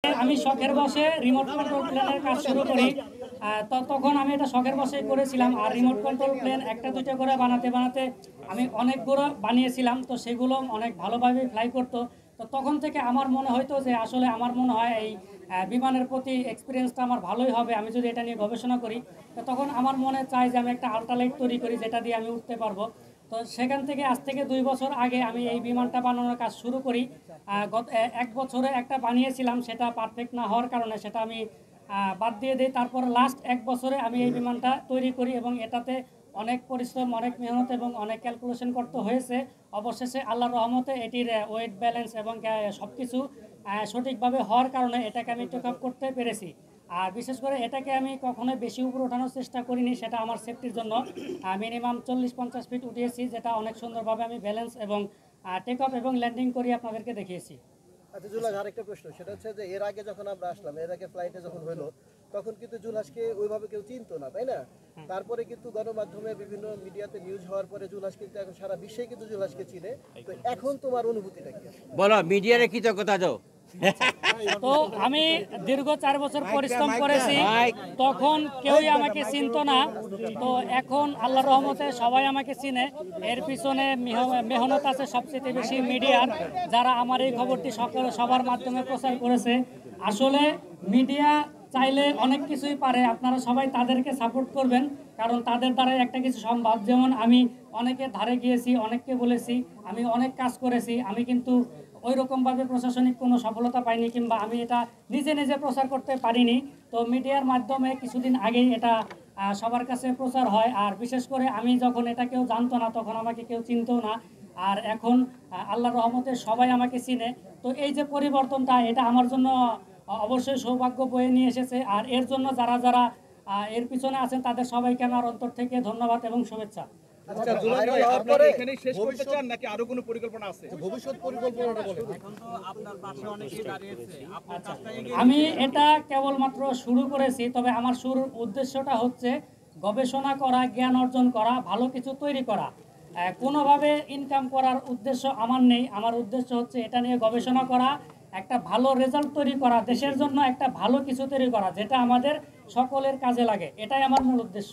আমি শখের বসে রিমোট কন্ট্রোল প্লেনের কাজ শুরু করি। তখন আমি এটা শখের বসেই করেছিলাম। আর রিমোট কন্ট্রোল প্লেন একটা দুইটা করে বানাতে বানাতে আমি অনেকগুলো বানিয়েছিলাম। তো সেগুলো অনেক ভালোভাবে ফ্লাই করতো। তো তখন থেকে আমার মনে হয়তো যে আসলে আমার মনে হয় এই বিমানের প্রতি এক্সপিরিয়েন্সটা আমার ভালোই হবে আমি যদি এটা নিয়ে গবেষণা করি। তো তখন আমার মনে চায় যে আমি একটা আল্ট্রালাইট তৈরি করি যেটা দিয়ে আমি উঠতে পারবো। তো সেখান থেকে আজ থেকে 2 বছর আগে আমি এই বিমানটা বানানোর কাজ শুরু করি। গত 1 বছরে একটা বানিয়েছিলাম, সেটা পারফেক্ট না হওয়ার কারণে সেটা আমি বাদ দিয়ে দিই। তারপর লাস্ট 1 বছরে আমি এই বিমানটা তৈরি করি এবং এটাতে অনেক পরিশ্রম, অনেক মেহনত এবং অনেক ক্যালকুলেশন করতে হয়েছে। অবশেষে আল্লাহর রহমতে এটির ওয়েট ব্যালেন্স এবং সব কিছু সঠিকভাবে হওয়ার কারণে এটাকে আমি টেক আপ করতে পেরেছি। আর বিশেষ করে এটাকে আমি কখনোই বেশি উপরে ওঠানোর চেষ্টা করিনি, সেটা আমার সেফটির জন্য মিনিমাম 40-50 ফিট উঠিয়েছি, যেটা অনেক সুন্দরভাবে আমি ব্যালেন্স এবং টেক অফ এবং ল্যান্ডিং করি আপনাদেরকে দেখিয়েছি। আচ্ছা জুলাস, আরেকটা প্রশ্ন, সেটা হচ্ছে যে এর আগে যখন আমরা আসলাম, এর আগে ফ্লাইটে যখন হলো, তখন কিন্তু জুলাসকে ওইভাবে কেউ চিনতো না, তাই না? তারপরে কিন্তু গণমাধ্যমে বিভিন্ন মিডিয়াতে নিউজ হওয়ার পরে জুলাস কিন্তু এখন সারা বিশ্বে কিন্তু জুলাসকে চিনে। তো এখন তোমার অনুভূতিটা কি? বলো, মিডিয়ারে কৃতজ্ঞতা দাও। তো আমি দীর্ঘ 4 বছর পরিশ্রম করেছি, তখন কেউই আমাকে চিনতো না। তো এখন আল্লাহর রহমতে সবাই আমাকে চিনে। এর পিছনে মেহনত আছে সবচেয়ে বেশি মিডিয়ার, যারা আমার এই খবরটি সবার মাধ্যমে প্রচার করেছে। আসলে মিডিয়া চাইলে অনেক কিছুই পারে, আপনারা সবাই তাদেরকে সাপোর্ট করবেন, কারণ তাদের দ্বারাই একটা কিছু সম্ভব। যেমন আমি অনেকের ধারে গিয়েছি, অনেককে বলেছি, আমি অনেক কাজ করেছি, আমি কিন্তু ওই রকমভাবে প্রশাসনিক কোনো সফলতা পাইনি, কিংবা আমি এটা নিজে নিজে প্রচার করতে পারিনি। তো মিডিয়ার মাধ্যমে কিছুদিন আগেই এটা সবার কাছে প্রচার হয়। আর বিশেষ করে আমি যখন এটা কেউ জানতো না, তখন আমাকে কেউ চিনতও না। আর এখন আল্লাহর রহমতে সবাই আমাকে চিনে। তো এই যে পরিবর্তনটা, এটা আমার জন্য অবশ্যই সৌভাগ্য বয়ে নিয়ে এসেছে। আর এর জন্য যারা যারা এর পিছনে আছেন তাদের সবাইকে আমার অন্তর থেকে ধন্যবাদ এবং শুভেচ্ছা। আচ্ছা জুলাই ভাই, আপনারা এখানেই শেষ করতে চান নাকি আরো কোনো পরিকল্পনা আছে? ভবিষ্যৎ পরিকল্পনাটা বলেন। আমি এটা কেবলমাত্র শুরু করেছি, তবে আমার শুরুর উদ্দেশ্যটা হচ্ছে গবেষণা করা, জ্ঞান অর্জন করা, ভালো কিছু তৈরি করা। কোনোভাবে ইনকাম করার উদ্দেশ্য আমার নেই। আমার উদ্দেশ্য হচ্ছে এটা নিয়ে গবেষণা করা, একটা ভালো রেজাল্ট তৈরি করা, দেশের জন্য একটা ভালো কিছু তৈরি করা, যেটা আমাদের সকলের কাজে লাগে। এটাই আমার মূল উদ্দেশ্য।